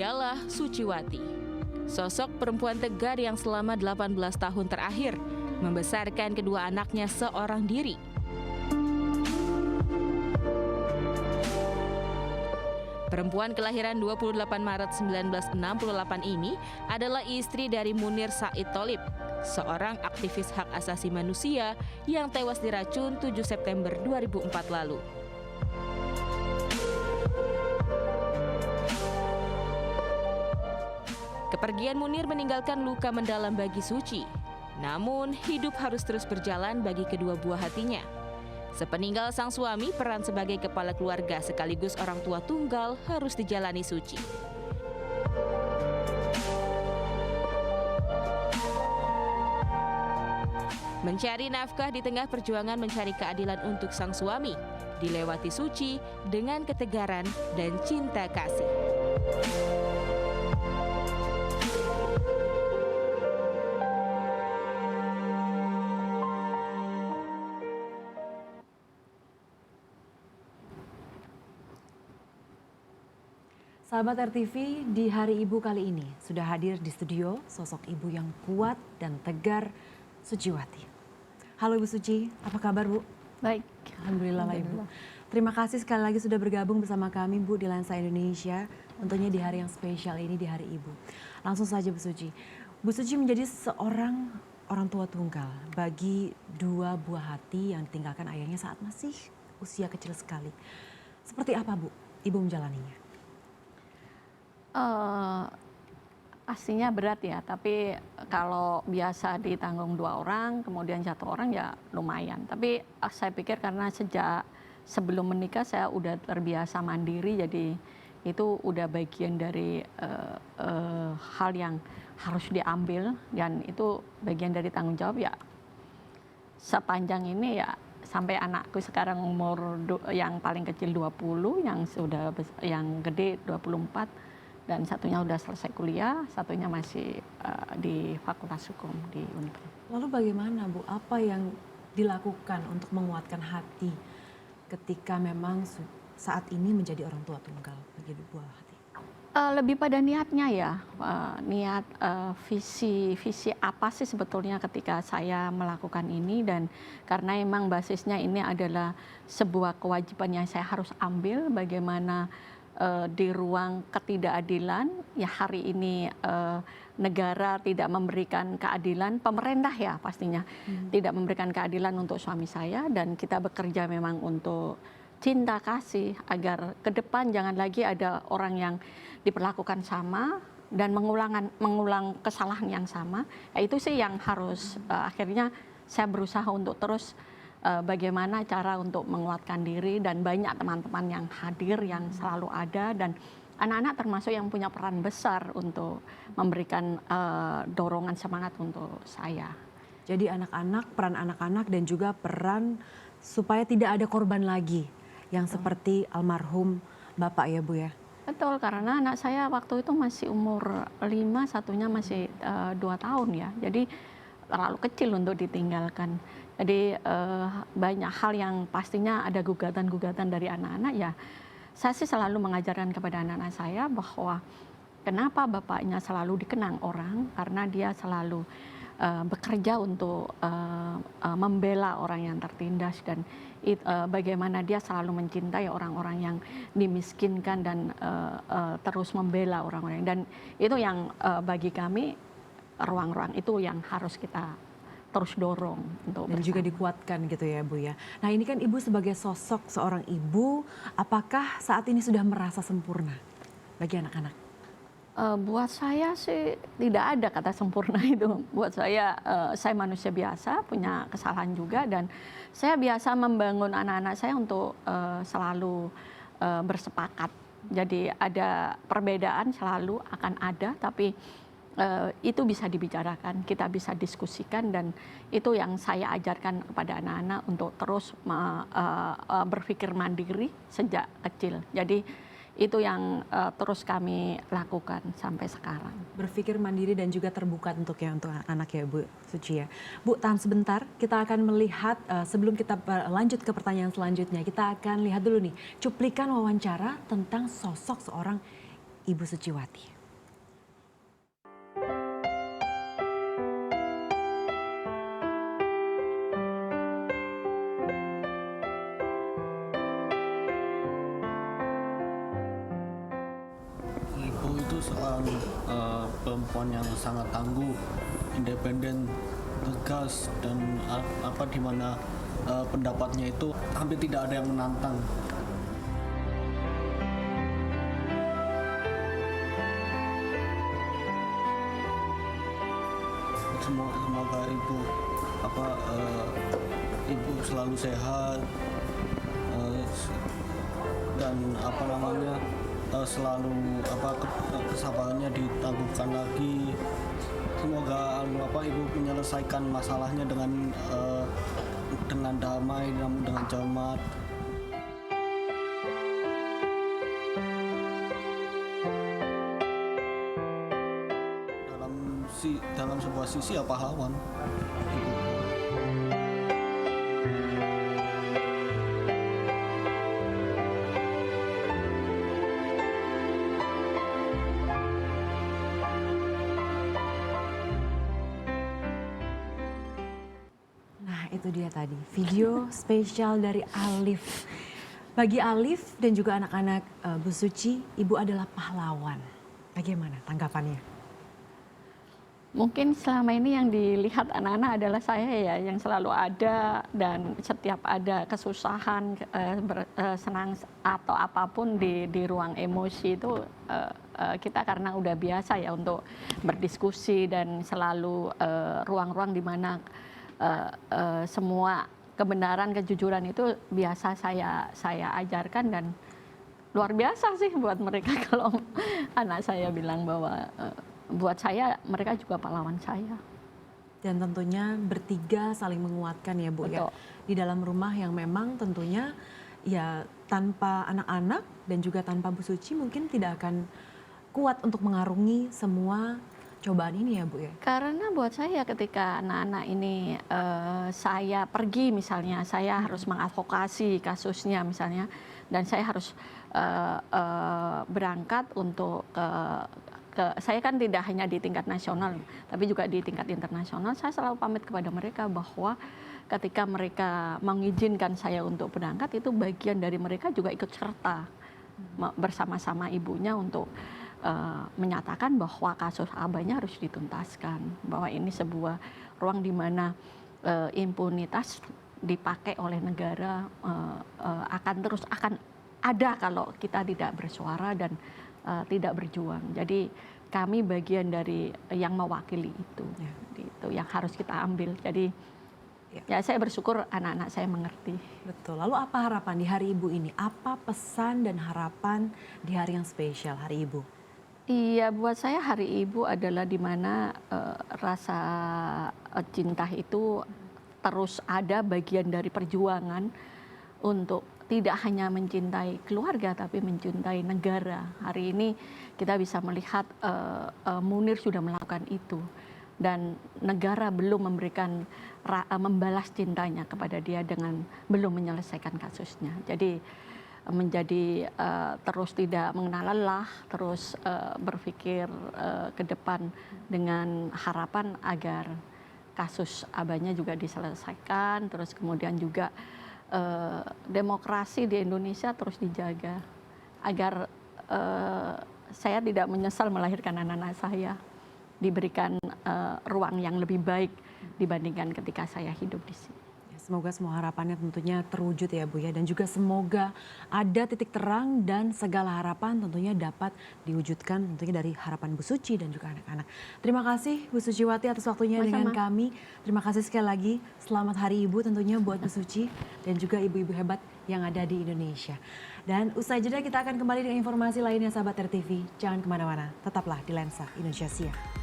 Dialah Suciwati, sosok perempuan tegar yang selama 18 tahun terakhir membesarkan kedua anaknya seorang diri. Perempuan kelahiran 28 Maret 1968 ini adalah istri dari Munir Said Tholib, seorang aktivis hak asasi manusia yang tewas diracun 7 September 2004 lalu. Kepergian Munir meninggalkan luka mendalam bagi Suci. Namun, hidup harus terus berjalan bagi kedua buah hatinya. Sepeninggal sang suami, peran sebagai kepala keluarga sekaligus orang tua tunggal harus dijalani Suci. Mencari nafkah di tengah perjuangan mencari keadilan untuk sang suami, dilewati Suci dengan ketegaran dan cinta kasih. Sahabat RTV, di Hari Ibu kali ini sudah hadir di studio sosok ibu yang kuat dan tegar, Suciwati. Halo Ibu Suci, apa kabar Bu? Baik. Alhamdulillah lah Ibu. Terima kasih sekali lagi sudah bergabung bersama kami Bu di Lensa Indonesia, tentunya di hari yang spesial ini di Hari Ibu. Langsung saja Bu Suci. Bu Suci menjadi seorang orang tua tunggal bagi dua buah hati yang ditinggalkan ayahnya saat masih usia kecil sekali. Seperti apa Bu Ibu menjalaninya? Pastinya berat ya, tapi kalau biasa ditanggung 2 orang, kemudian 1 orang ya lumayan. Tapi saya pikir karena sejak sebelum menikah saya udah terbiasa mandiri, jadi itu udah bagian dari hal yang harus diambil dan itu bagian dari tanggung jawab ya. Sepanjang ini ya sampai anakku sekarang umur yang paling kecil 20, yang gede 24. Dan satunya udah selesai kuliah, satunya masih di Fakultas Hukum di Unpad. Lalu bagaimana Bu, apa yang dilakukan untuk menguatkan hati ketika memang saat ini menjadi orang tua tunggal bagi dua buah hati? Lebih pada niatnya ya, niat visi apa sih sebetulnya ketika saya melakukan ini, dan karena emang basisnya ini adalah sebuah kewajiban yang saya harus ambil, bagaimana di ruang ketidakadilan ya hari ini negara tidak memberikan keadilan, pemerintah ya pastinya tidak memberikan keadilan untuk suami saya, dan kita bekerja memang untuk cinta kasih agar ke depan jangan lagi ada orang yang diperlakukan sama dan mengulang kesalahan yang sama. Ya, itu sih yang harus akhirnya saya berusaha untuk terus bagaimana cara untuk menguatkan diri, dan banyak teman-teman yang hadir yang selalu ada, dan anak-anak termasuk yang punya peran besar untuk memberikan dorongan semangat untuk saya. Jadi anak-anak, peran anak-anak dan juga peran supaya tidak ada korban lagi yang seperti almarhum Bapak ya Bu ya? Betul, karena anak saya waktu itu masih umur 5, satunya masih 2 tahun ya, jadi terlalu kecil untuk ditinggalkan. Jadi banyak hal yang pastinya ada gugatan-gugatan dari anak-anak ya. Saya sih selalu mengajarkan kepada anak-anak saya bahwa kenapa bapaknya selalu dikenang orang, karena dia selalu bekerja untuk membela orang yang tertindas, dan bagaimana dia selalu mencintai orang-orang yang dimiskinkan dan terus membela orang-orang. Dan itu yang bagi kami ruang-ruang itu yang harus kita terus dorong untuk dan juga dikuatkan gitu ya Bu ya. Nah ini kan Ibu sebagai sosok seorang ibu, apakah saat ini sudah merasa sempurna bagi anak-anak? Buat saya sih tidak ada kata sempurna itu. Buat saya manusia biasa, punya kesalahan juga, dan saya biasa membangun anak-anak saya untuk selalu bersepakat. Jadi ada perbedaan selalu akan ada, tapi itu bisa dibicarakan, kita bisa diskusikan, dan itu yang saya ajarkan kepada anak-anak untuk terus berpikir mandiri sejak kecil. Jadi itu yang terus kami lakukan sampai sekarang. Berpikir mandiri dan juga terbuka untuk anak ya Bu Suci ya. Bu, tahan sebentar, kita akan melihat sebelum kita lanjut ke pertanyaan selanjutnya, kita akan lihat dulu nih cuplikan wawancara tentang sosok seorang Ibu Suciwati. Ibu itu seorang perempuan yang sangat tangguh, independen, tegas, dan di mana pendapatnya itu hampir tidak ada yang menantang. Semoga ibu selalu sehat, dan selalu kesabarannya ditangguhkan lagi. Semoga ibu menyelesaikan masalahnya dengan damai, dengan cermat. Dalam sebuah sisi pahlawan. Nah, itu dia tadi video spesial dari Alif. Bagi Alif dan juga anak-anak Bu Suci, Ibu adalah pahlawan. Bagaimana tanggapannya? Mungkin selama ini yang dilihat anak-anak adalah saya ya, yang selalu ada, dan setiap ada kesusahan, senang atau apapun di ruang emosi itu kita karena udah biasa ya untuk berdiskusi, dan selalu ruang-ruang di mana semua kebenaran, kejujuran itu biasa saya ajarkan, dan luar biasa sih buat mereka kalau anak saya bilang bahwa buat saya mereka juga pahlawan saya. Dan tentunya bertiga saling menguatkan ya Bu. Betul. Ya. Di dalam rumah yang memang tentunya ya tanpa anak-anak dan juga tanpa Bu Suci mungkin tidak akan kuat untuk mengarungi semua cobaan ini ya Bu ya. Karena buat saya ketika anak-anak ini saya pergi misalnya, saya harus mengadvokasi kasusnya misalnya, dan saya harus berangkat untuk saya kan tidak hanya di tingkat nasional, tapi juga di tingkat internasional. Saya selalu pamit kepada mereka bahwa ketika mereka mengizinkan saya untuk berangkat, itu bagian dari mereka juga ikut serta bersama-sama ibunya untuk menyatakan bahwa kasus abahnya harus dituntaskan, bahwa ini sebuah ruang di mana impunitas dipakai oleh negara akan ada kalau kita tidak bersuara dan tidak berjuang. Jadi kami bagian dari yang mewakili itu, itu yang harus kita ambil. Jadi ya saya bersyukur anak-anak saya mengerti. Betul. Lalu apa harapan di Hari Ibu ini? Apa pesan dan harapan di hari yang spesial Hari Ibu? Iya, buat saya Hari Ibu adalah di mana rasa cinta itu terus ada, bagian dari perjuangan untuk tidak hanya mencintai keluarga tapi mencintai negara. Hari ini kita bisa melihat Munir sudah melakukan itu, dan negara belum membalas cintanya kepada dia dengan belum menyelesaikan kasusnya. Jadi menjadi terus tidak mengenal lelah, terus berpikir ke depan dengan harapan agar kasus abahnya juga diselesaikan, terus kemudian juga demokrasi di Indonesia terus dijaga agar saya tidak menyesal melahirkan anak-anak saya, diberikan ruang yang lebih baik dibandingkan ketika saya hidup di sini. Semoga semua harapannya tentunya terwujud ya Bu ya, dan juga semoga ada titik terang dan segala harapan tentunya dapat diwujudkan tentunya dari harapan Bu Suci dan juga anak-anak. Terima kasih Bu Suciwati atas waktunya dengan kami. Terima kasih sekali lagi. Selamat Hari Ibu tentunya buat Bu Suci dan juga ibu-ibu hebat yang ada di Indonesia. Dan usai jeda kita akan kembali dengan informasi lainnya sahabat RTV. Jangan kemana-mana, tetaplah di Lensa Indonesia Siang.